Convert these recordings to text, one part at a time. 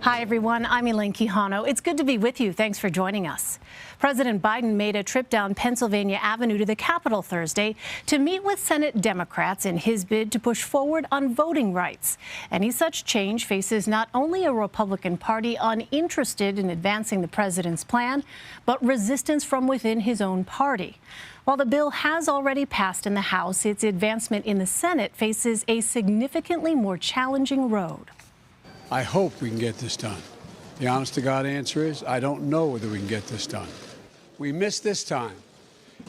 Hi, everyone. I'm Elaine Quijano. It's good to be with you. Thanks for joining us. President Biden made a trip down Pennsylvania Avenue to the Capitol Thursday to meet with Senate Democrats in his bid to push forward on voting rights. Any such change faces not only a Republican Party uninterested in advancing the president's plan, but resistance from within his own party. While the bill has already passed in the House, its advancement in the Senate faces a significantly more challenging road. I hope we can get this done. The honest-to-God answer is I don't know whether we can get this done. We missed this time,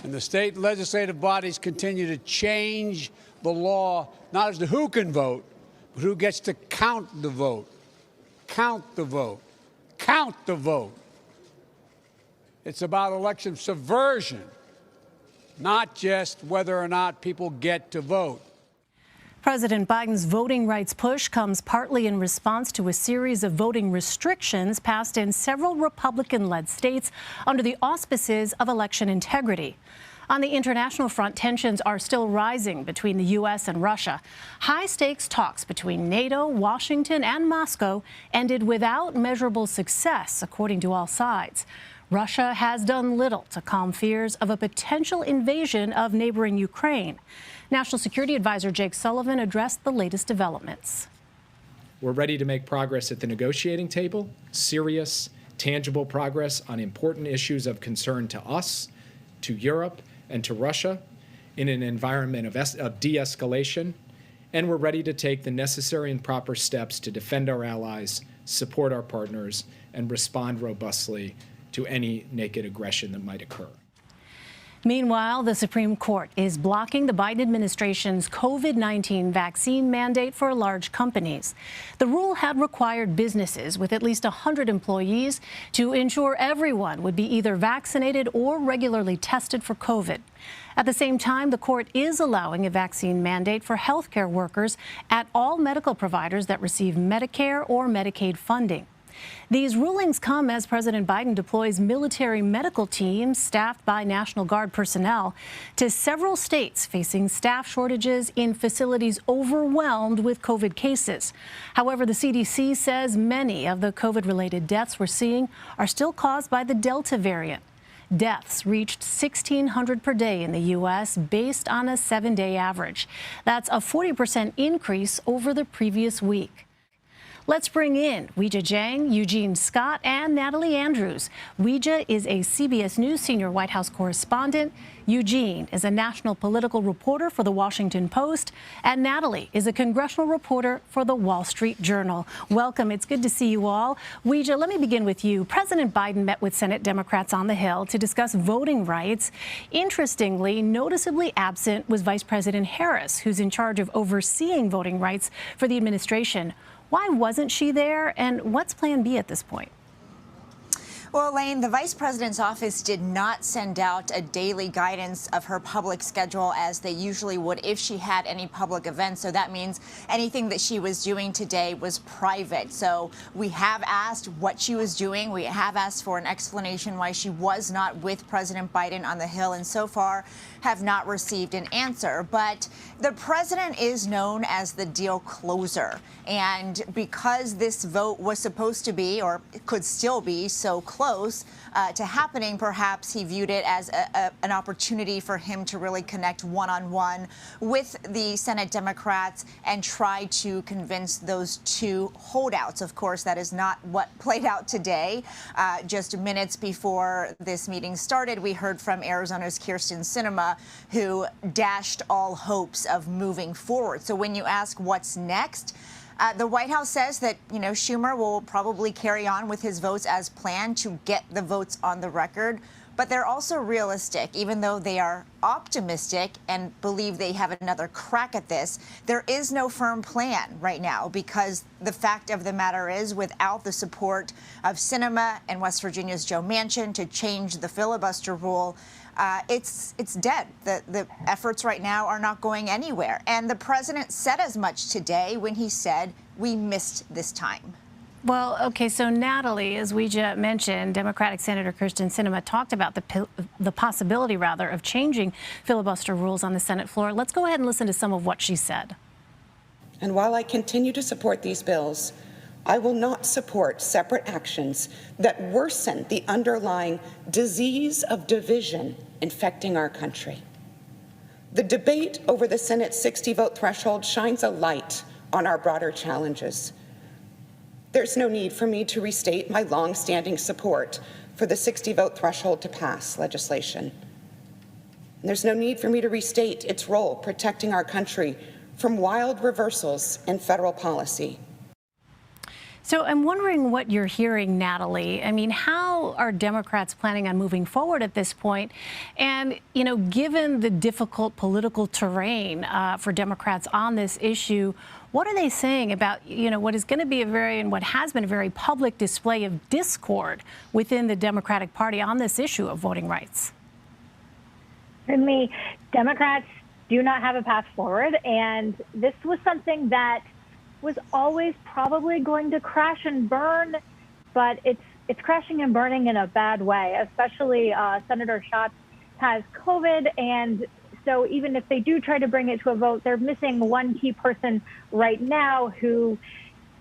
and the state legislative bodies continue to change the law, not as to who can vote, but who gets to count the vote. Count the vote. Count the vote. It's about election subversion, not just whether or not people get to vote. President Biden's voting rights push comes partly in response to a series of voting restrictions passed in several Republican-led states under the auspices of election integrity. On the international front, tensions are still rising between the U.S. and Russia. High-stakes talks between NATO, Washington, and Moscow ended without measurable success, according to all sides. Russia has done little to calm fears of a potential invasion of neighboring Ukraine. National Security Advisor Jake Sullivan addressed the latest developments. We're ready to make progress at the negotiating table, serious, tangible progress on important issues of concern to us, to Europe, and to Russia in an environment of de-escalation. And we're ready to take the necessary and proper steps to defend our allies, support our partners, and respond robustly to any naked aggression that might occur. Meanwhile, the Supreme Court is blocking the Biden administration's COVID-19 vaccine mandate for large companies. The rule had required businesses with at least 100 employees to ensure everyone would be either vaccinated or regularly tested for COVID. At the same time, the court is allowing a vaccine mandate for healthcare workers at all medical providers that receive Medicare or Medicaid funding. These rulings come as President Biden deploys military medical teams staffed by National Guard personnel to several states facing staff shortages in facilities overwhelmed with COVID cases. However, the CDC says many of the COVID-related deaths we're seeing are still caused by the Delta variant. Deaths reached 1,600 per day in the U.S. based on a 7-day average. That's a 40% increase over the previous week. Let's bring in Weijia Jiang, Eugene Scott, and Natalie Andrews. Weijia is a CBS News senior White House correspondent. Eugene is a national political reporter for The Washington Post. And Natalie is a congressional reporter for The Wall Street Journal. Welcome. It's good to see you all. Weijia, let me begin with you. President Biden met with Senate Democrats on the Hill to discuss voting rights. Interestingly, noticeably absent was Vice President Harris, who's in charge of overseeing voting rights for the administration. Why wasn't she there, and what's Plan B at this point? Well, Elaine, the vice president's office did not send out a daily guidance of her public schedule as they usually would if she had any public events. So that means anything that she was doing today was private. So we have asked what she was doing. We have asked for an explanation why she was not with President Biden on the Hill, and so far have not received an answer. But the president is known as the deal closer. And because this vote was supposed to be, or could still be, so close to happening, perhaps he viewed it as an opportunity for him to really connect one-on-one with the Senate Democrats and try to convince those two holdouts. Of course, that is not what played out today. Just minutes before this meeting started, we heard from Arizona's Kyrsten Sinema, who dashed all hopes of moving forward. So when you ask what's next, the White House says that, Schumer will probably carry on with his votes as planned to get the votes on the record. But they're also realistic. Even though they are optimistic and believe they have another crack at this, there is no firm plan right now, because the fact of the matter is, without the support of Sinema and West Virginia's Joe Manchin to change the filibuster rule, it's dead. The efforts right now are not going anywhere. And the president said as much today when he said, we missed this time. Well, okay, so Natalie, as we just mentioned, Democratic Senator Kyrsten Sinema talked about the possibility, of changing filibuster rules on the Senate floor. Let's go ahead and listen to some of what she said. And while I continue to support these bills, I will not support separate actions that worsen the underlying disease of division infecting our country. The debate over the Senate's 60-vote threshold shines a light on our broader challenges. There's no need for me to restate my long-standing support for the 60-vote threshold to pass legislation. And there's no need for me to restate its role protecting our country from wild reversals in federal policy. So I'm wondering what you're hearing, Natalie. I mean, how are Democrats planning on moving forward at this point? And, you know, given the difficult political terrain for Democrats on this issue, what are they saying about, you know, what is going to be and what has been a very public display of discord within the Democratic Party on this issue of voting rights? Certainly, Democrats do not have a path forward, and this was something that was always probably going to crash and burn, but it's crashing and burning in a bad way, especially Senator Schatz has COVID, and so even if they do try to bring it to a vote, they're missing one key person right now who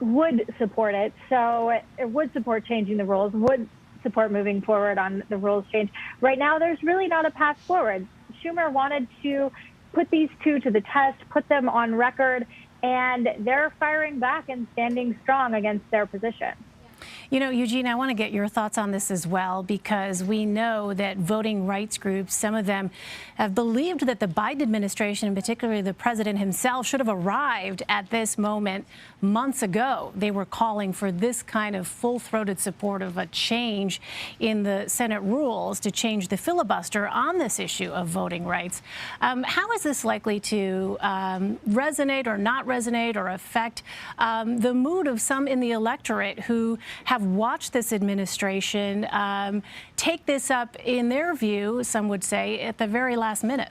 would support it. So it would support changing the rules, would support moving forward on the rules change. Right now, there's really not a path forward. Schumer wanted to put these two to the test, put them on record, and they're firing back and standing strong against their position. You know, Eugene, I want to get your thoughts on this as well, because we know that voting rights groups, some of them have believed that the Biden administration, and particularly the president himself, should have arrived at this moment months ago. They were calling for this kind of full-throated support of a change in the Senate rules to change the filibuster on this issue of voting rights. How is this likely to resonate or not resonate or affect the mood of some in the electorate who have watched this administration take this up, in their view, some would say, at the very last minute?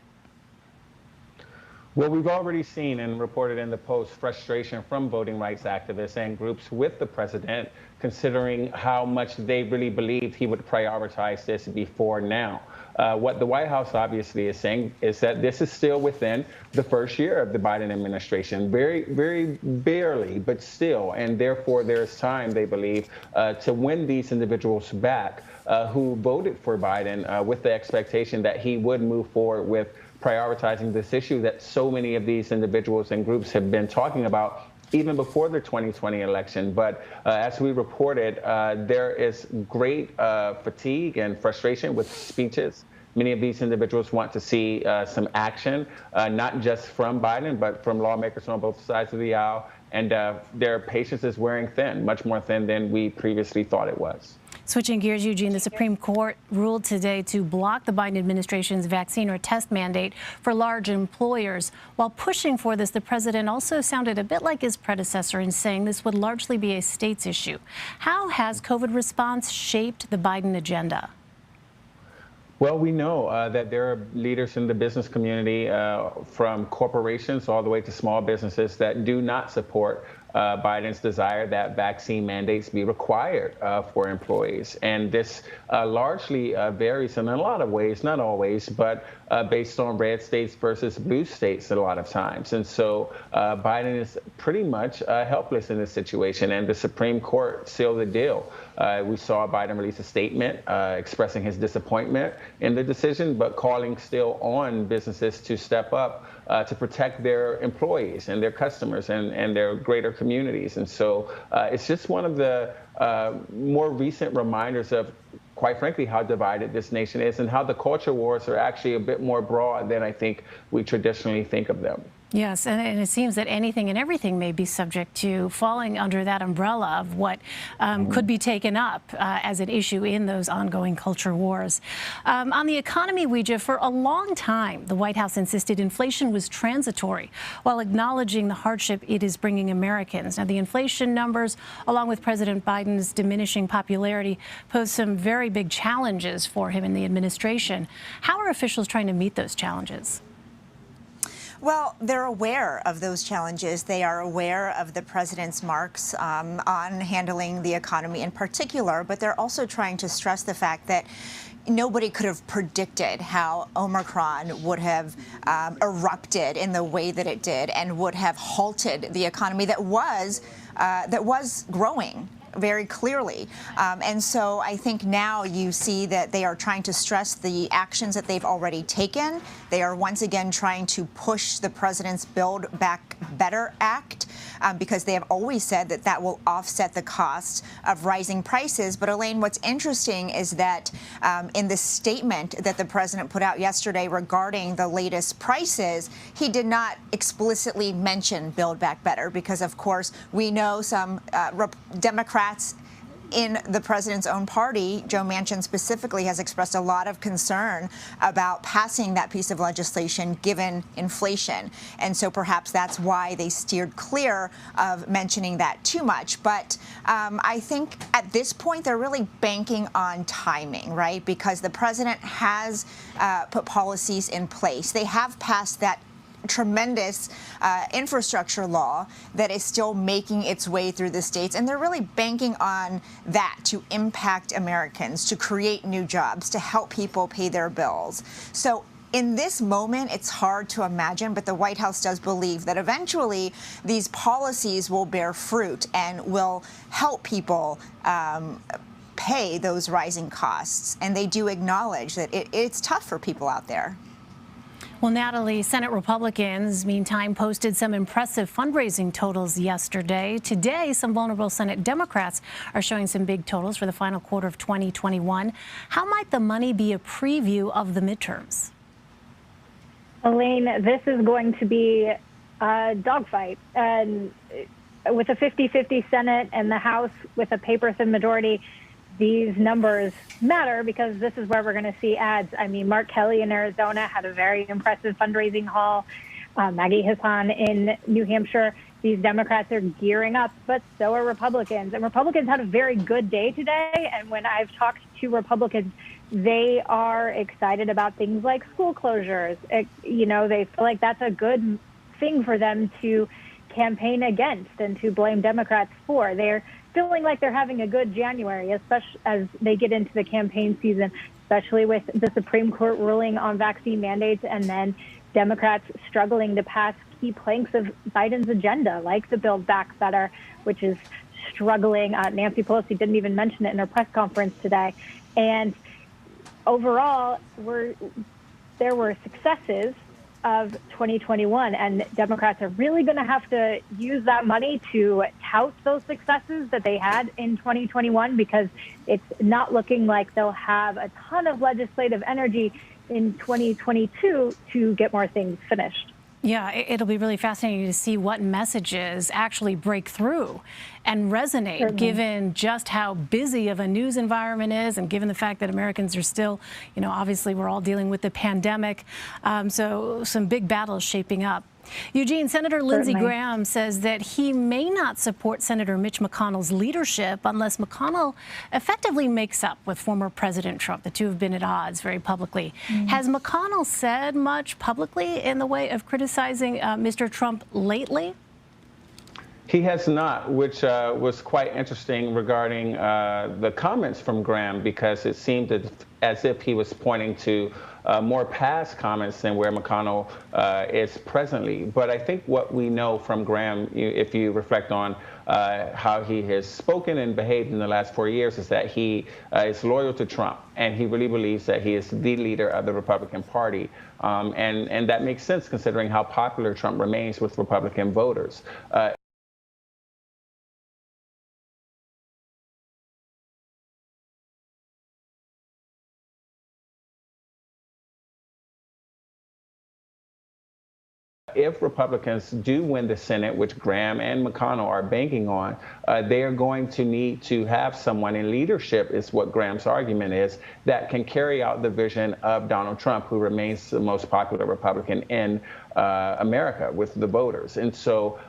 Well, we've already seen and reported in the Post frustration from voting rights activists and groups with the president, considering how much they really believed he would prioritize this before now. What the White House obviously is saying is that this is still within the first year of the Biden administration, very, very barely, but still. And therefore, there's time, they believe, to win these individuals back who voted for Biden with the expectation that he would move forward with prioritizing this issue that so many of these individuals and groups have been talking about even before the 2020 election. But as we reported, there is great fatigue and frustration with speeches. Many of these individuals want to see some action, not just from Biden, but from lawmakers on both sides of the aisle. And their patience is wearing thin, much more thin than we previously thought it was. Switching gears, Eugene, the Supreme Court ruled today to block the Biden administration's vaccine or test mandate for large employers. While pushing for this, the president also sounded a bit like his predecessor in saying this would largely be a states issue. How has COVID response shaped the Biden agenda? Well, we know that there are leaders in the business community, from corporations all the way to small businesses, that do not support Biden's desire that vaccine mandates be required for employees. And this largely varies in a lot of ways, not always, but based on red states versus blue states a lot of times. And so Biden is pretty much helpless in this situation, and the Supreme Court sealed the deal. We saw Biden release a statement expressing his disappointment in the decision, but calling still on businesses to step up to protect their employees and their customers and their greater communities. And so it's just one of the more recent reminders of, quite frankly, how divided this nation is and how the culture wars are actually a bit more broad than I think we traditionally think of them. Yes, and it seems that anything and everything may be subject to falling under that umbrella of what could be taken up as an issue in those ongoing culture wars. On the economy, Ouija, for a long time, the White House insisted inflation was transitory, while acknowledging the hardship it is bringing Americans. Now, the inflation numbers, along with President Biden's diminishing popularity, pose some very big challenges for him in the administration. How are officials trying to meet those challenges? Well, they're aware of those challenges. They are aware of the president's marks on handling the economy in particular, but they're also trying to stress the fact that nobody could have predicted how Omicron would have erupted in the way that it did and would have halted the economy that was that was growing very clearly. And so I think now you see that they are trying to stress the actions that they've already taken. They are once again trying to push the president's Build Back Better Act because they have always said that that will offset the cost of rising prices. But Elaine, what's interesting is that in the statement that the president put out yesterday regarding the latest prices, he did not explicitly mention Build Back Better because, of course, we know some Democrats in the president's own party, Joe Manchin specifically, has expressed a lot of concern about passing that piece of legislation given inflation. And so perhaps that's why they steered clear of mentioning that too much. But I think at this point, they're really banking on timing, right? Because the president has put policies in place. They have passed that tremendous infrastructure law that is still making its way through the states. And they're really banking on that to impact Americans, to create new jobs, to help people pay their bills. So in this moment, it's hard to imagine, but the White House does believe that eventually these policies will bear fruit and will help people pay those rising costs. And they do acknowledge that it's tough for people out there. Well, Natalie, Senate Republicans, meantime, posted some impressive fundraising totals yesterday. Today, some vulnerable Senate Democrats are showing some big totals for the final quarter of 2021. How might the money be a preview of the midterms? Elaine, this is going to be a dogfight. And with a 50-50 Senate and the House with a paper-thin majority, these numbers matter because this is where we're going to see ads. I mean, Mark Kelly in Arizona had a very impressive fundraising haul. Maggie Hassan in New Hampshire. These Democrats are gearing up, but so are Republicans. And Republicans had a very good day today. And when I've talked to Republicans, they are excited about things like school closures. They feel like that's a good thing for them to campaign against and to blame Democrats for. They're feeling like they're having a good January, especially as they get into the campaign season, especially with the Supreme Court ruling on vaccine mandates and then Democrats struggling to pass key planks of Biden's agenda, like the Build Back Better, which is struggling. Nancy Pelosi didn't even mention it in her press conference today. And overall, there were successes of 2021, and Democrats are really going to have to use that money to tout those successes that they had in 2021 because it's not looking like they'll have a ton of legislative energy in 2022 to get more things finished. Yeah, it'll be really fascinating to see what messages actually break through and resonate, certainly, given just how busy of a news environment is and given the fact that Americans are still, obviously we're all dealing with the pandemic. So some big battles shaping up. Eugene, Senator Lindsey Graham says that he may not support Senator Mitch McConnell's leadership unless McConnell effectively makes up with former President Trump. The two have been at odds very publicly. Has McConnell said much publicly in the way of criticizing Mr. Trump lately? He has not, which was quite interesting regarding the comments from Graham, because it seemed as if he was pointing to more past comments than where McConnell is presently. But I think what we know from Graham, if you reflect on how he has spoken and behaved in the last 4 years, is that he is loyal to Trump, and he really believes that he is the leader of the Republican Party. And that makes sense considering how popular Trump remains with Republican voters. If Republicans do win the Senate, which Graham and McConnell are banking on, they are going to need to have someone in leadership, is what Graham's argument is, that can carry out the vision of Donald Trump, who remains the most popular Republican in America with the voters. And so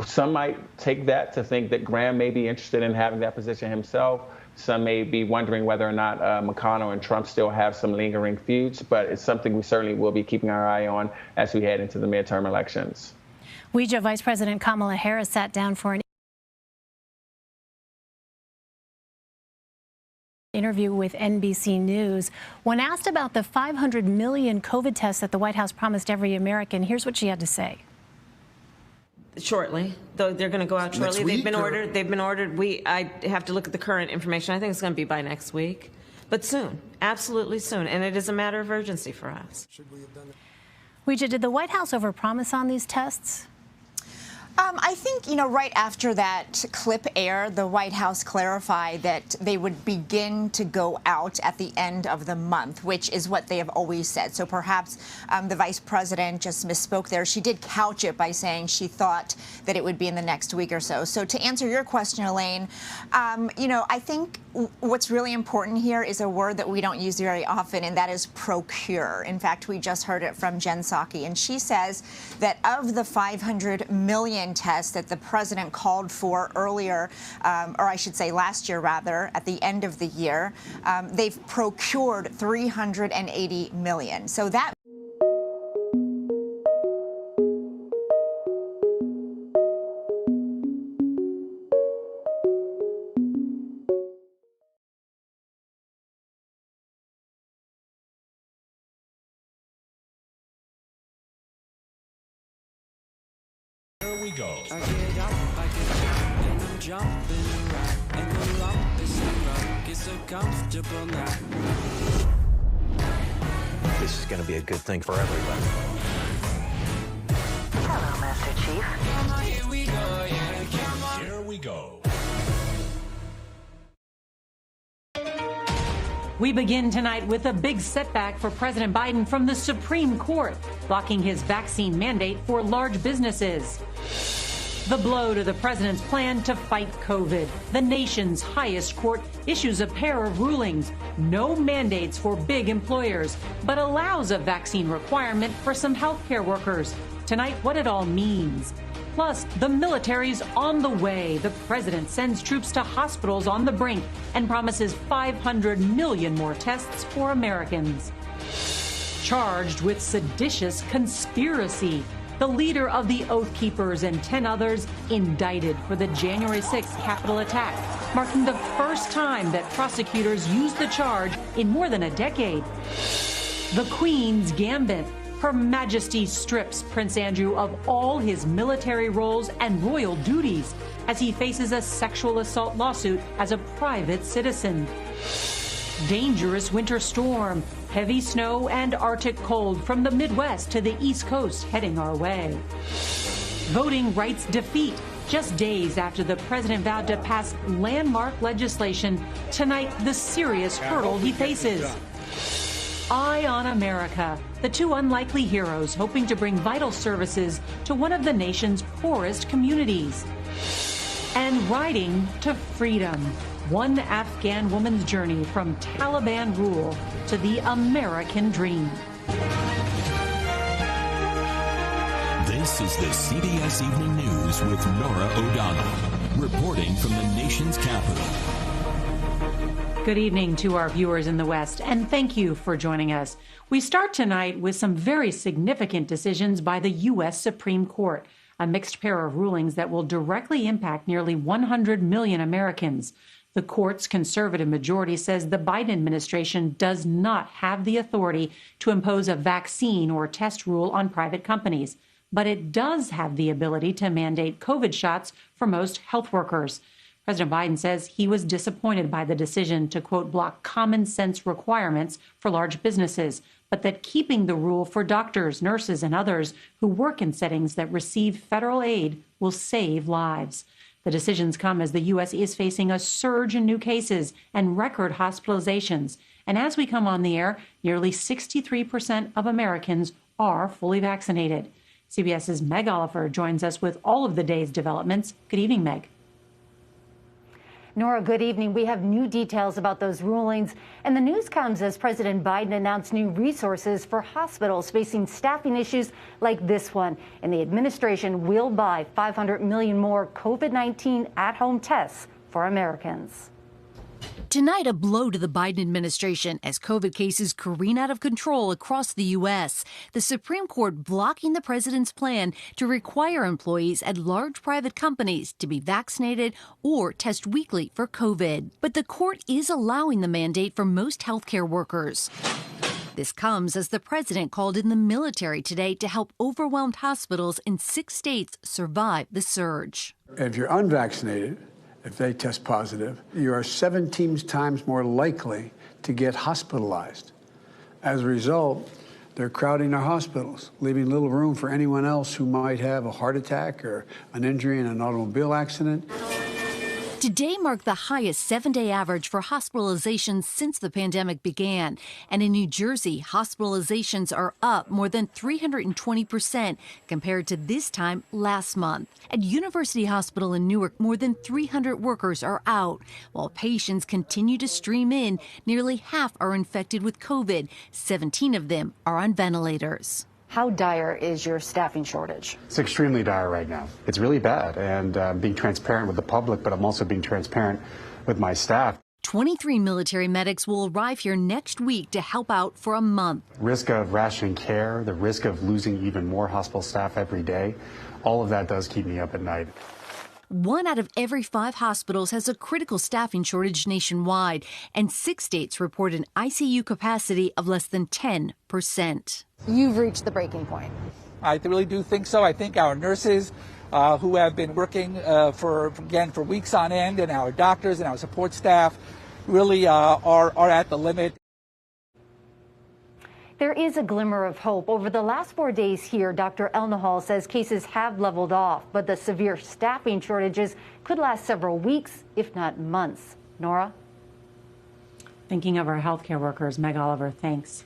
some might take that to think that Graham may be interested in having that position himself. Some may be wondering whether or not McConnell and Trump still have some lingering feuds, but it's something we certainly will be keeping our eye on as we head into the midterm elections. WEJA Vice President Kamala Harris sat down for an interview with NBC News. When asked about the 500 million COVID tests that the White House promised every American, here's what she had to say. Shortly, though they're going to go out shortly. They've been or- ordered. They've been ordered. I have to look at the current information. I think it's going to be by next week, but soon, absolutely soon, and it is a matter of urgency for us. Ouija, did the White House overpromise on these tests? I think, right after that clip aired, the White House clarified that they would begin to go out at the end of the month, which is what they have always said. So perhaps the vice president just misspoke there. She did couch it by saying she thought that it would be in the next week or so. So to answer your question, Elaine, I think what's really important here is a word that we don't use very often, and that is procure. In fact, we just heard it from Jen Psaki, and she says that of the 500 million tests that the president called for earlier, or I should say last year rather, at the end of the year, they've procured 380 million. So that Here we go. I get up, and I'm jumping around, and the lump is around, get so comfortable now. This is going to be a good thing for everybody. Hello, Master Chief. Here we go, yeah, come on. Here we go. We begin tonight with a big setback for President Biden from the Supreme Court, blocking his vaccine mandate for large businesses. The blow to the president's plan to fight COVID. The nation's highest court issues a pair of rulings. No mandates for big employers, but allows a vaccine requirement for some healthcare workers. Tonight, what it all means. Plus, the military's on the way. The president sends troops to hospitals on the brink and promises 500 million more tests for Americans. Charged with seditious conspiracy. The leader of the Oath Keepers and 10 others indicted for the January 6th Capitol attack, marking the first time that prosecutors used the charge in more than a decade. The Queen's Gambit. Her Majesty strips Prince Andrew of all his military roles and royal duties as he faces a sexual assault lawsuit as a private citizen. Dangerous winter storm, heavy snow and Arctic cold from the Midwest to the East Coast heading our way. Voting rights defeat. Just days after the president vowed to pass landmark legislation, tonight the serious hurdle he faces. Eye on America, the two unlikely heroes hoping to bring vital services to one of the nation's poorest communities. And riding to freedom, one Afghan woman's journey from Taliban rule to the American dream. This is the CBS Evening News with Norah O'Donnell, reporting from the nation's capital. Good evening to our viewers in the West, and thank you for joining us. We start tonight with some very significant decisions by the U.S. Supreme Court, a mixed pair of rulings that will directly impact nearly 100 million Americans. The court's conservative majority says the Biden administration does not have the authority to impose a vaccine or test rule on private companies, but it does have the ability to mandate COVID shots for most health workers. President Biden says he was disappointed by the decision to, quote, block common sense requirements for large businesses, but that keeping the rule for doctors, nurses, and others who work in settings that receive federal aid will save lives. The decisions come as the U.S. is facing a surge in new cases and record hospitalizations. And as we come on the air, nearly 63% of Americans are fully vaccinated. CBS's Meg Oliver joins us with all of the day's developments. Good evening, Meg. Nora, good evening. We have new details about those rulings, and the news comes as President Biden announced new resources for hospitals facing staffing issues like this one. And the administration will buy 500 million more COVID-19 at-home tests for Americans. Tonight, a blow to the Biden administration as COVID cases careen out of control across the U.S. The Supreme Court blocking the president's plan to require employees at large private companies to be vaccinated or test weekly for COVID. But the court is allowing the mandate for most healthcare workers. This comes as the president called in the military today to help overwhelmed hospitals in 6 states survive the surge. If you're unvaccinated, if they test positive, you are 17 times more likely to get hospitalized. As a result, they're crowding our hospitals, leaving little room for anyone else who might have a heart attack or an injury in an automobile accident. Today marked the highest 7-day average for hospitalizations since the pandemic began. And in New Jersey, hospitalizations are up more than 320% compared to this time last month. At University Hospital in Newark, more than 300 workers are out. While patients continue to stream in, nearly half are infected with COVID. 17 of them are on ventilators. How dire is your staffing shortage? It's extremely dire right now. It's really bad, and being transparent with the public, but I'm also being transparent with my staff. 23 military medics will arrive here next week to help out for a month. Risk of rationing care, the risk of losing even more hospital staff every day, all of that does keep me up at night. 1 out of every 5 hospitals has a critical staffing shortage nationwide, and 6 states report an ICU capacity of less than 10%. You've reached the breaking point. I really do think so. I think our nurses who have been working for weeks on end, and our doctors and our support staff really are at the limit. There is a glimmer of hope. Over the last 4 days here, Dr. Elnahal says cases have leveled off, but the severe staffing shortages could last several weeks, if not months. Nora? Thinking of our healthcare workers, Meg Oliver, thanks.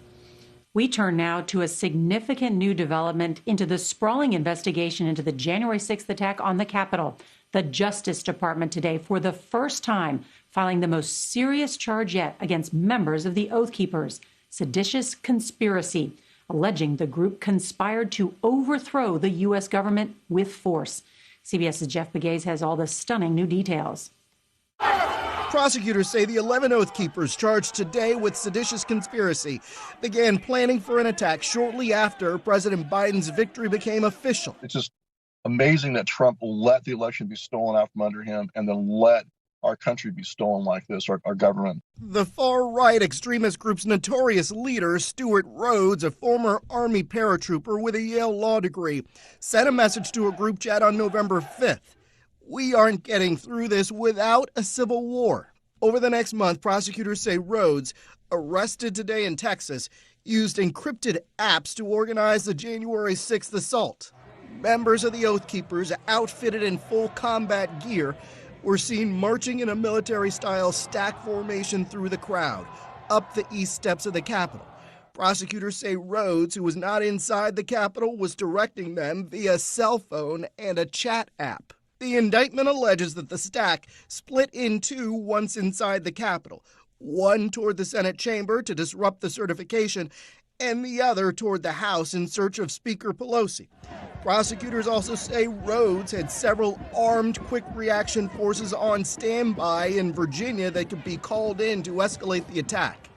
We turn now to a significant new development into the sprawling investigation into the January 6th attack on the Capitol. The Justice Department today, for the first time, filing the most serious charge yet against members of the Oath Keepers. Seditious conspiracy, alleging the group conspired to overthrow the U.S. government with force. CBS's Jeff Begays has all the stunning new details. Prosecutors say the 11 Oath Keepers charged today with seditious conspiracy began planning for an attack shortly after President Biden's victory became official. It's just amazing that Trump let the election be stolen out from under him and then let our country be stolen like this, our government. The far-right extremist group's notorious leader, Stuart Rhodes, a former Army paratrooper with a Yale law degree, sent a message to a group chat on November 5th. We aren't getting through this without a civil war. Over the next month, prosecutors say Rhodes, arrested today in Texas, used encrypted apps to organize the January 6th assault. Members of the Oath Keepers, outfitted in full combat gear, were seen marching in a military-style stack formation through the crowd, up the east steps of the Capitol. Prosecutors say Rhodes, who was not inside the Capitol, was directing them via cell phone and a chat app. The indictment alleges that the stack split in two once inside the Capitol, one toward the Senate chamber to disrupt the certification, and the other toward the House in search of Speaker Pelosi. Prosecutors also say Rhodes had several armed quick reaction forces on standby in Virginia that could be called in to escalate the attack.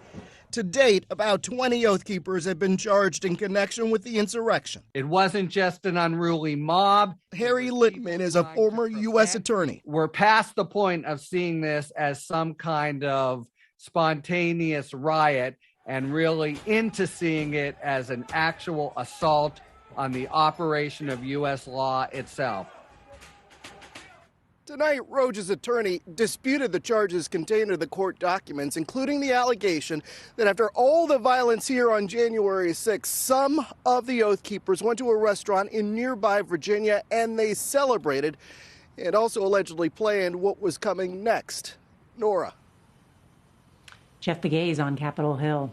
To date, about 20 Oath Keepers have been charged in connection with the insurrection. It wasn't just an unruly mob. Harry Littman is a former U.S. attorney. We're past the point of seeing this as some kind of spontaneous riot and really into seeing it as an actual assault on the operation of U.S. law itself. Tonight, Rhodes' attorney disputed the charges contained in the court documents, including the allegation that after all the violence here on January 6th, some of the Oath Keepers went to a restaurant in nearby Virginia and they celebrated and also allegedly planned what was coming next. Nora. Jeff Begays on Capitol Hill.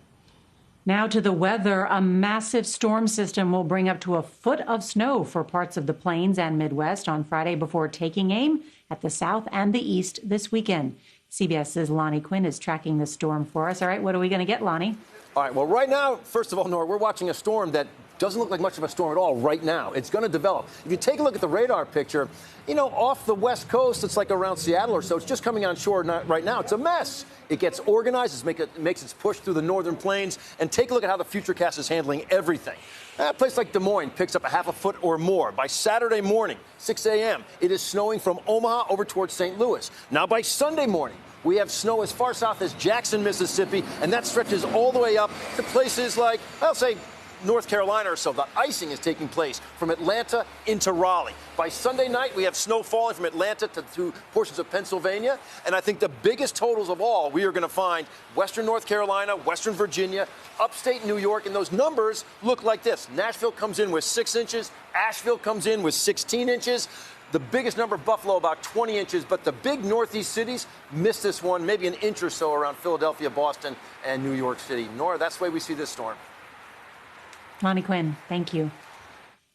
Now to the weather. A massive storm system will bring up to a foot of snow for parts of the plains and Midwest on Friday before taking aim at the south and the east this weekend. CBS's Lonnie Quinn is tracking the storm for us. All right, what are we going to get, Lonnie? All right, well, right now, first of all, Nora, we're watching a storm that doesn't look like much of a storm at all right now. It's going to develop. If you take a look at the radar picture, you know, off the west coast, it's like around Seattle or so. It's just coming on shore right now. It's a mess. It gets organized. It makes its push through the northern plains. And take a look at how the Futurecast is handling everything. A place like Des Moines picks up a half a foot or more. By Saturday morning, 6 a.m., it is snowing from Omaha over towards St. Louis. Now by Sunday morning, We have snow as far south as Jackson, Mississippi, and that stretches all the way up to places like, I'll say, North Carolina or so. The icing is taking place from Atlanta into Raleigh. By Sunday night, we have snow falling from Atlanta to portions of Pennsylvania. And I think the biggest totals of all, we are going to find western North Carolina, western Virginia, upstate New York. And those numbers look like this. Nashville comes in with 6 inches. Asheville comes in with 16 inches. The biggest number, Buffalo, about 20 inches. But the big northeast cities missed this one, maybe an inch or so around Philadelphia, Boston, and New York City. Nora, that's the way we see this storm. Lonnie Quinn, thank you.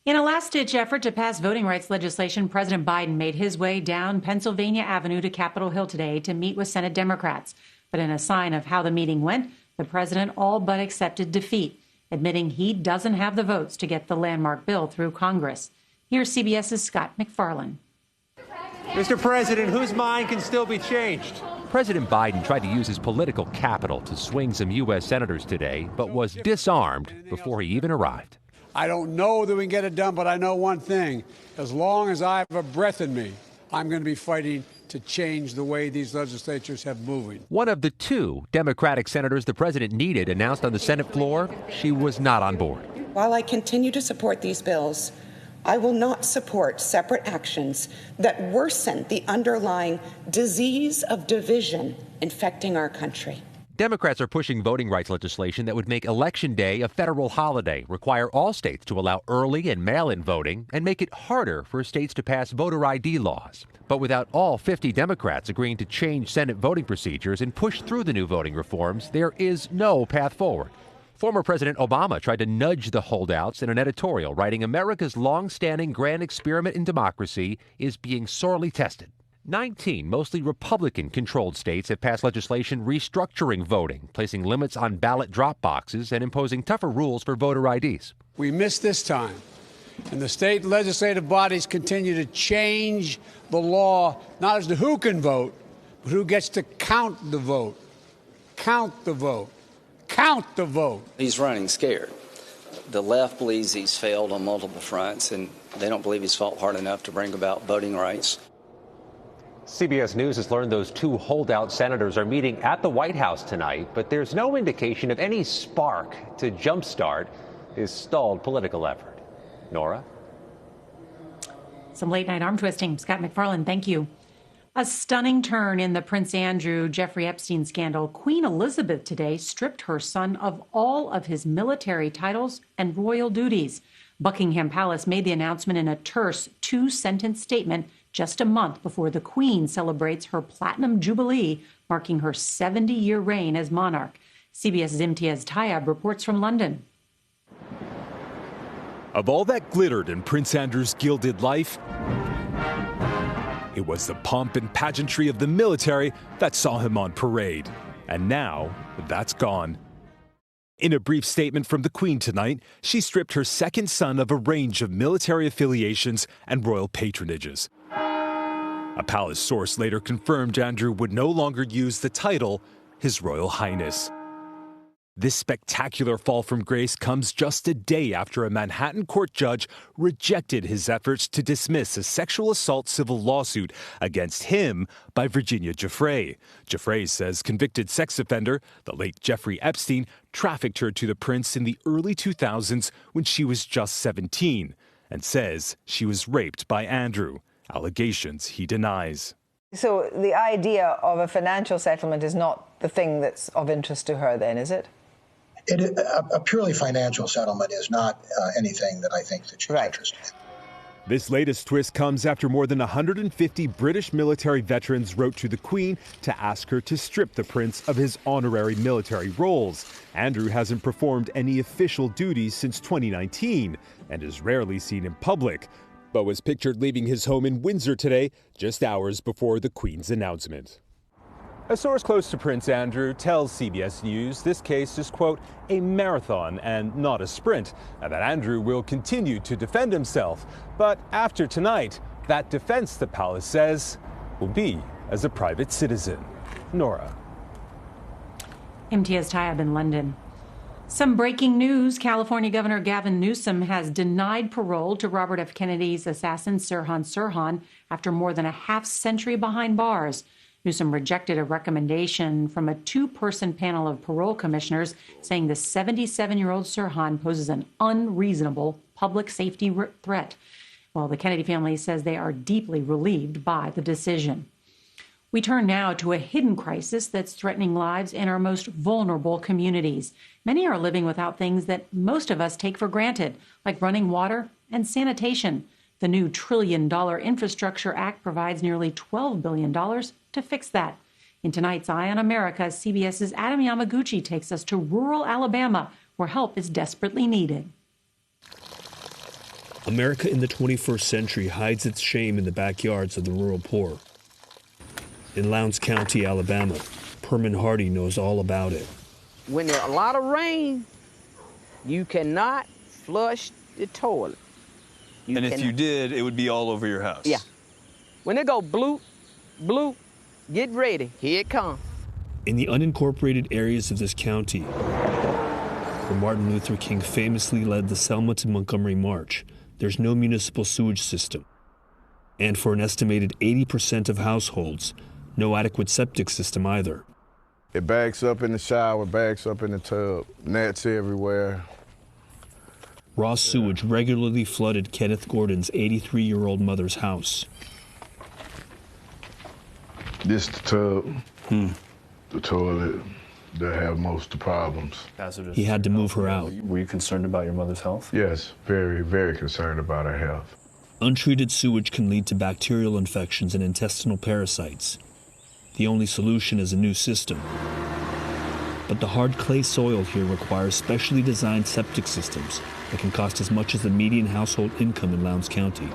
In a last-ditch effort to pass voting rights legislation, President Biden made his way down Pennsylvania Avenue to Capitol Hill today to meet with Senate Democrats. But in a sign of how the meeting went, the president all but accepted defeat, admitting he doesn't have the votes to get the landmark bill through Congress. Here's CBS's Scott McFarland. Mr. President, whose mind can still be changed? President Biden tried to use his political capital to swing some U.S. senators today, but was disarmed before he even arrived. I don't know that we can get it done, but I know one thing. As long as I have a breath in me, I'm going to be fighting to change the way these legislatures have moving. One of the 2 Democratic senators the president needed announced on the Senate floor she was not on board. While I continue to support these bills, I will not support separate actions that worsen the underlying disease of division infecting our country. Democrats are pushing voting rights legislation that would make Election Day a federal holiday, require all states to allow early and mail-in voting, and make it harder for states to pass voter ID laws. But without all 50 Democrats agreeing to change Senate voting procedures and push through the new voting reforms, there is no path forward. Former President Obama tried to nudge the holdouts in an editorial, writing, "America's long-standing grand experiment in democracy is being sorely tested." 19 mostly Republican-controlled states have passed legislation restructuring voting, placing limits on ballot drop boxes and imposing tougher rules for voter IDs. We missed this time, and the state legislative bodies continue to change the law, not as to who can vote, but who gets to count the vote. Count the vote. Count the vote. He's running scared. The left believes he's failed on multiple fronts, and they don't believe he's fought hard enough to bring about voting rights. CBS News has learned those 2 holdout senators are meeting at the White House tonight, but there's no indication of any spark to jumpstart his stalled political effort. Nora? Some late-night arm twisting. Scott McFarland, thank you. A stunning turn in the Prince Andrew Jeffrey Epstein scandal. Queen Elizabeth today stripped her son of all of his military titles and royal duties. Buckingham Palace made the announcement in a terse 2-sentence statement just a month before the Queen celebrates her Platinum Jubilee, marking her 70-year reign as monarch. CBS's Imtiaz Tayeb reports from London. Of all that glittered in Prince Andrew's gilded life, it was the pomp and pageantry of the military that saw him on parade. And now, that's gone. In a brief statement from the Queen tonight, she stripped her second son of a range of military affiliations and royal patronages. A palace source later confirmed Andrew would no longer use the title, His Royal Highness. This spectacular fall from grace comes just a day after a Manhattan court judge rejected his efforts to dismiss a sexual assault civil lawsuit against him by Virginia Giuffre. Giuffre says convicted sex offender, the late Jeffrey Epstein, trafficked her to the prince in the early 2000s when she was just 17, and says she was raped by Andrew, allegations he denies. So the idea of a financial settlement is not the thing that's of interest to her then, is it? A purely financial settlement is not anything that I think that she's interested in. This latest twist comes after more than 150 British military veterans wrote to the Queen to ask her to strip the prince of his honorary military roles. Andrew hasn't performed any official duties since 2019 and is rarely seen in public, but was pictured leaving his home in Windsor today, just hours before the Queen's announcement. A source close to Prince Andrew tells CBS News this case is, quote, a marathon and not a sprint, and that Andrew will continue to defend himself. But after tonight, that defense, the palace says, will be as a private citizen. Nora. Imtiaz Tayeb in London. Some breaking news. California Governor Gavin Newsom has denied parole to Robert F. Kennedy's assassin Sirhan after more than a half century behind bars. Newsom rejected a recommendation from a two-person panel of parole commissioners saying the 77-year-old Sirhan poses an unreasonable public safety threat. Well, the Kennedy family says they are deeply relieved by the decision. We turn now to a hidden crisis that's threatening lives in our most vulnerable communities. Many are living without things that most of us take for granted, like running water and sanitation. The new $1 trillion Infrastructure Act provides nearly $12 billion to fix that. In tonight's Eye on America, CBS's Adam Yamaguchi takes us to rural Alabama, where help is desperately needed. America in the 21st century hides its shame in the backyards of the rural poor. In Lowndes County, Alabama, Perman Hardy knows all about it. When there's a lot of rain, you cannot flush the toilet. And if you did, it would be all over your house. Yeah. When it go bloop, bloop, get ready. Here it comes. In the unincorporated areas of this county, where Martin Luther King famously led the Selma to Montgomery March, there's no municipal sewage system. And for an estimated 80% of households, no adequate septic system either. It backs up in the shower, backs up in the tub, gnats everywhere. Raw sewage regularly flooded Kenneth Gordon's 83-year-old mother's house. This the tub, the toilet that have most of the problems. He had to move her out. Were you concerned about your mother's health? Yes, very, very concerned about her health. Untreated sewage can lead to bacterial infections and intestinal parasites. The only solution is a new system. But the hard clay soil here requires specially designed septic systems that can cost as much as the median household income in Lowndes County.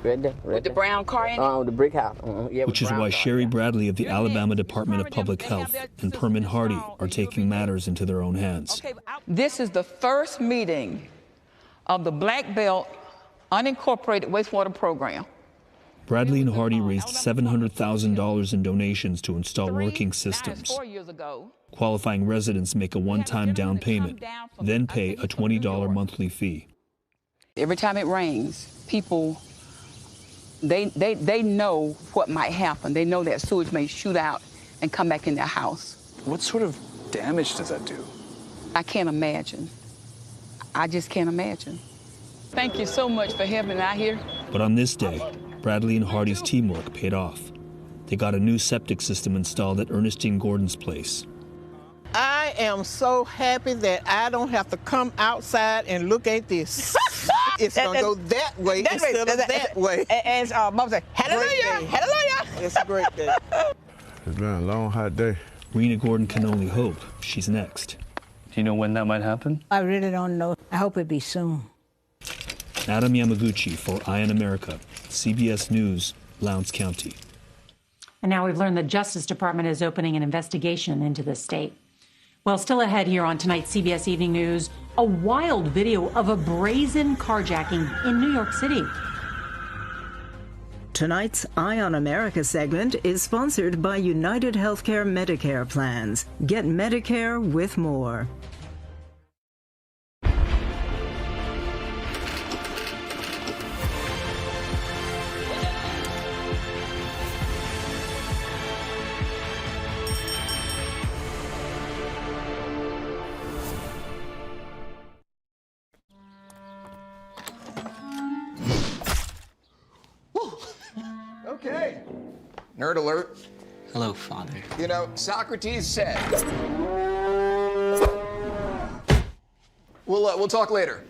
Right there. With the brown car in it? The brick house. Yeah, which is why Sherry Bradley of the Alabama Department of Public Health and Perman Hardy are taking matters into their own hands. This is the first meeting of the Black Belt Unincorporated Wastewater Program. Bradley and Hardy raised $700,000 in donations to install working systems. 4 years ago. Qualifying residents make a one-time down payment, then pay a $20 monthly fee. Every time it rains, people, they know what might happen. They know that sewage may shoot out and come back in their house. What sort of damage does that do? I can't imagine. I just can't imagine. Thank you so much for helping out here. But on this day, Bradley and Hardy's teamwork paid off. They got a new septic system installed at Ernestine Gordon's place. I am so happy that I don't have to come outside and look at this. It's going to go that way instead of that way. And Mom said, hallelujah, hallelujah. It's a great day. It's been a long, hot day. Rena Gordon can only hope she's next. Do you know when that might happen? I really don't know. I hope it be soon. Adam Yamaguchi for Eye on America, CBS News, Lowndes County. And now we've learned the Justice Department is opening an investigation into the state. Well, still ahead here on tonight's CBS Evening News, a wild video of a brazen carjacking in New York City. Tonight's Eye on America segment is sponsored by United Healthcare Medicare plans. Get Medicare with more. Okay. Nerd alert. Hello, Father. You know, Socrates said. We'll talk later.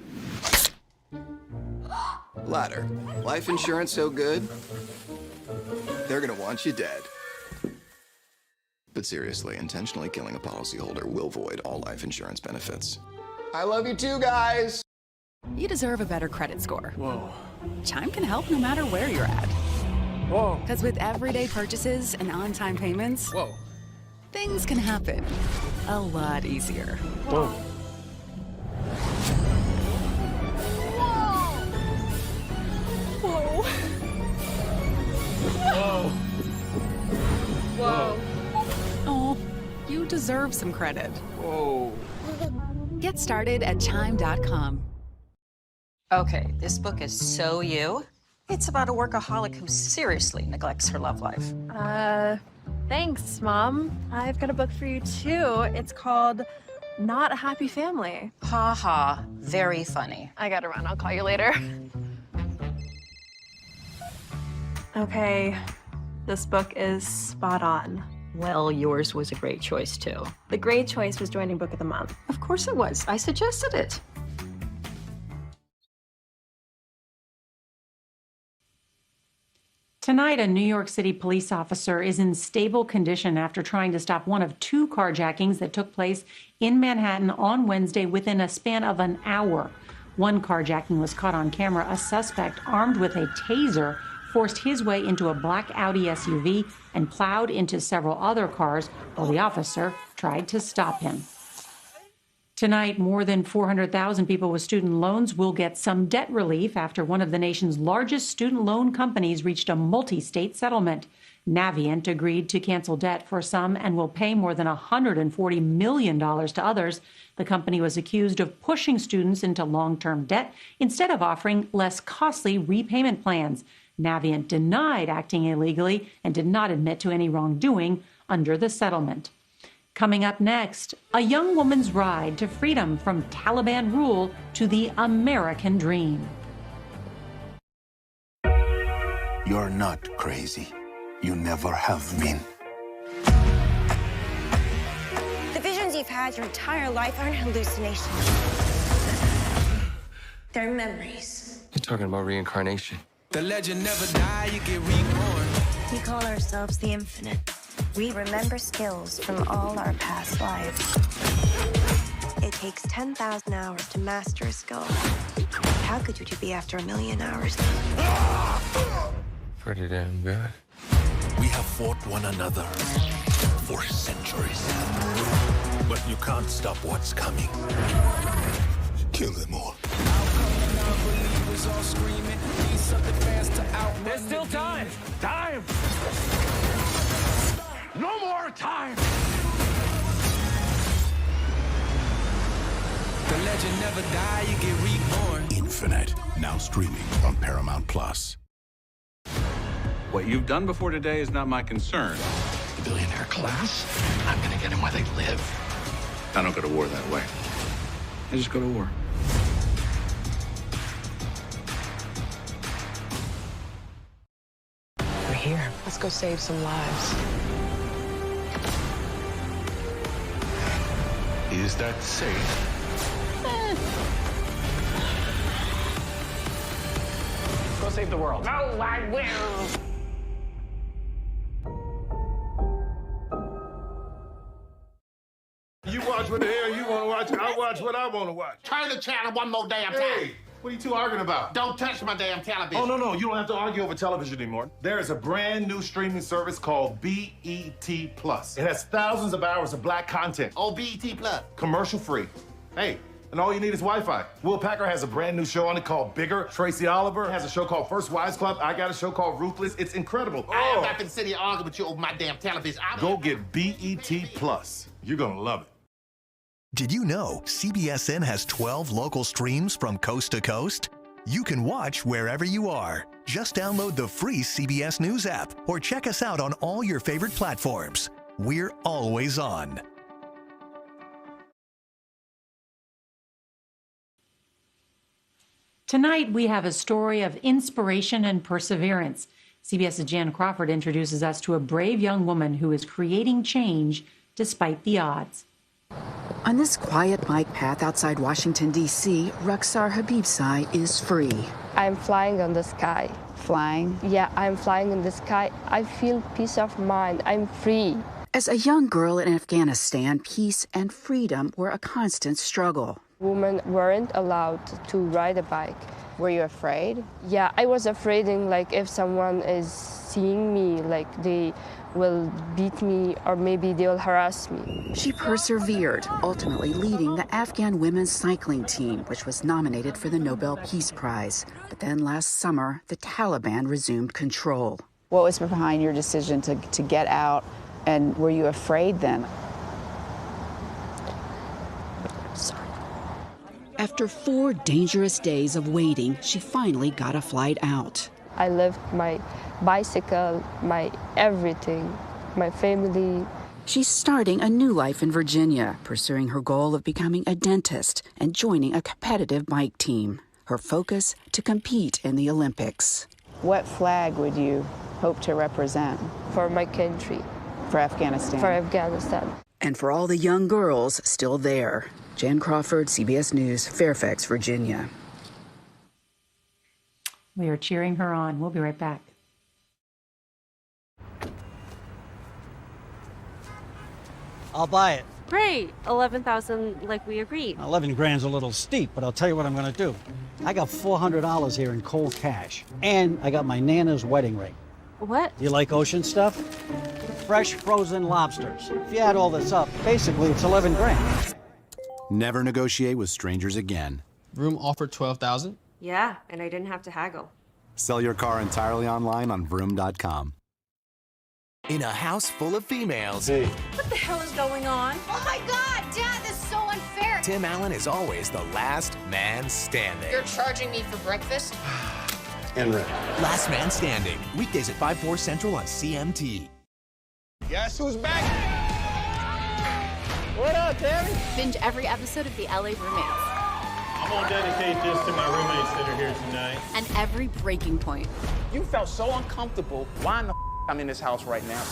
Ladder. Life insurance so good, they're gonna want you dead. But seriously, intentionally killing a policyholder will void all life insurance benefits. I love you too, guys. You deserve a better credit score. Whoa. Chime can help no matter where you're at. Whoa. Because with everyday purchases and on-time payments, Whoa. things can happen a lot easier. Whoa. Whoa. Whoa. Whoa. Oh, you deserve some credit. Whoa. Get started at Chime.com. Okay, this book is so you. It's about a workaholic who seriously neglects her love life. Thanks, Mom. I've got a book for you, too. It's called Not a Happy Family. Ha ha, very funny. I gotta run. I'll call you later. Okay, this book is spot on. Well, yours was a great choice, too. The great choice was joining Book of the Month. Of course it was. I suggested it. Tonight, a New York City police officer is in stable condition after trying to stop one of 2 carjackings that took place in Manhattan on Wednesday within a span of an hour. One carjacking was caught on camera. A suspect armed with a taser forced his way into a black Audi SUV and plowed into several other cars while the officer tried to stop him. Tonight, more than 400,000 people with student loans will get some debt relief after one of the nation's largest student loan companies reached a multi-state settlement. Navient agreed to cancel debt for some and will pay more than $140 million to others. The company was accused of pushing students into long-term debt instead of offering less costly repayment plans. Navient denied acting illegally and did not admit to any wrongdoing under the settlement. Coming up next, a young woman's ride to freedom from Taliban rule to the American dream. You're not crazy. You never have been. The visions you've had your entire life aren't hallucinations. They're memories. You're talking about reincarnation. The legend never die, you get reborn. We call ourselves the Infinite. We remember skills from all our past lives. It takes 10,000 hours to master a skill. How good would you be after 1,000,000 hours? Pretty damn good. We have fought one another for centuries. But you can't stop what's coming. Kill them all. There's still time. Time! No more time! The legend never die, you get reborn. Infinite, now streaming on Paramount+. What you've done before today is not my concern. The billionaire class, I'm gonna get them where they live. I don't go to war that way. I just go to war. We're here. Let's go save some lives. Is that safe? Go save the world. No, I will. You watch what the hell you want to watch. I watch what I want to watch. Turn the channel one more damn time. Hey, what are you two arguing about? Don't touch my damn television. Oh, no, you don't have to argue over television anymore. There is a brand new streaming service called BET+. It has thousands of hours of black content. Oh, BET+. Commercial free. Hey, and all you need is Wi-Fi. Will Packer has a brand new show on it called Bigger. Tracy Oliver has a show called First Wives Club. I got a show called Ruthless. It's incredible. I am not gonna sit here arguing with you over my damn television. Go get BET+. You're gonna love it. Did you know CBSN has 12 local streams from coast to coast? You can watch wherever you are. Just download the free CBS News app or check us out on all your favorite platforms. We're always on. Tonight, we have a story of inspiration and perseverance. CBS's Jan Crawford introduces us to a brave young woman who is creating change despite the odds. On this quiet bike path outside Washington, D.C., Ruxar Habibsai is free. I'm flying on the sky. Flying? Yeah, I'm flying in the sky. I feel peace of mind. I'm free. As a young girl in Afghanistan, peace and freedom were a constant struggle. Women weren't allowed to ride a bike. Were you afraid? Yeah, I was afraid if someone is seeing me, they will beat me or maybe they'll harass me. She persevered, ultimately leading the Afghan women's cycling team, which was nominated for the Nobel Peace Prize. But then last summer, the Taliban resumed control. What was behind your decision to get out, and were you afraid then? Sorry. After 4 dangerous days of waiting, she finally got a flight out. I left my bicycle, my everything, my family. She's starting a new life in Virginia, pursuing her goal of becoming a dentist and joining a competitive bike team. Her focus, to compete in the Olympics. What flag would you hope to represent? For my country. For Afghanistan? For Afghanistan. And for all the young girls still there. Jan Crawford, CBS News, Fairfax, Virginia. We are cheering her on. We'll be right back. I'll buy it. Great. 11,000 like we agreed. 11 grand's a little steep, but I'll tell you what I'm gonna do. I got $400 here in cold cash, and I got my Nana's wedding ring. What? Do you like ocean stuff? Fresh frozen lobsters. If you add all this up, basically it's 11 grand. Never negotiate with strangers again. Vroom offered $12,000. Yeah, and I didn't have to haggle. Sell your car entirely online on vroom.com. In a house full of females, What the hell is going on? Oh my God, Dad, this is so unfair. Tim Allen is always the last man standing. You're charging me for breakfast? And rent. Last Man Standing. Weekdays at 5/4 Central on CMT. Guess who's back? What up, Terry? Binge every episode of The LA Roommates I'm gonna dedicate this to my roommates that are here tonight. and every breaking point. You felt so uncomfortable. Why in the I'm in this house right now?